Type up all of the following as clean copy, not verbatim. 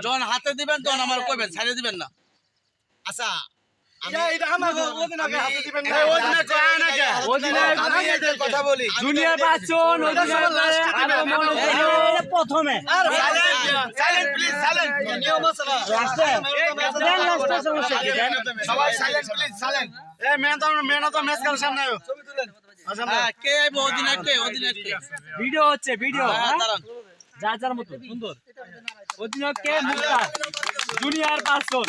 যখন হাতে দিবেন তখন আমার কইবেন, ছাড়ে দিবেন না। আচ্ছা কথা বলি জুনিয়র বাচ্চন প্রথমে সবাই সাইলেন্ট প্লিজ সাইলেন্ট কে আইবো অধিনায়ক কে? অধিনায়ক কে? ভিডিও হচ্ছে ভিডিও দাঁড়ান। যার যার মতো সুন্দর অধিনায়ক কে মুক্তার জুনিয়র পার্সন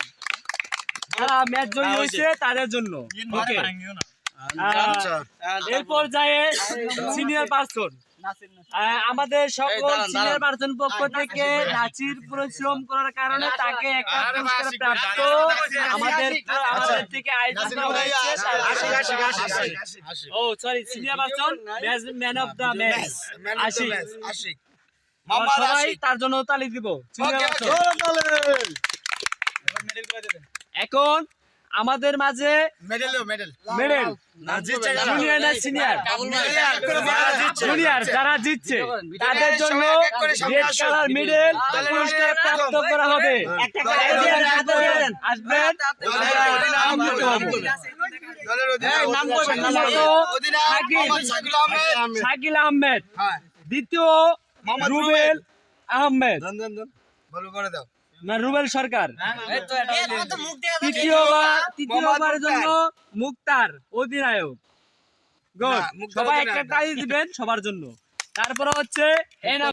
যারা ম্যাচ জয়ী হয়েছে তাদের জন্য ওকে এরপর যায় সিনিয়র পার্সন আমাদের সকল সিনিয়র পার্সন পক্ষ থেকে নাচির পরিশ্রম করার কারণে তাকে একটা পুরস্কার প্রাপ্ত আমাদের থেকে আয়োজন করা হয়েছে ও sorry senior person man of the match Ashik সবাই তার জন্য তালি দিব এখন আমাদের মাঝে মেডেল জুনিয়র না সিনিয়র জুনিয়র যারা জিতছে তাদের জন্য রেড কালার মেডেল পুরস্কার প্রাপ্ত করা হবে আসবেন শাকিল আহমেদ দ্বিতীয় রুবেল আহমেদ রুবেল সরকার তৃতীয়বারের জন্য মুক্তার অধিনায়ক সবাই একটা তালি দিবেন সবার জন্য তারপরে হচ্ছে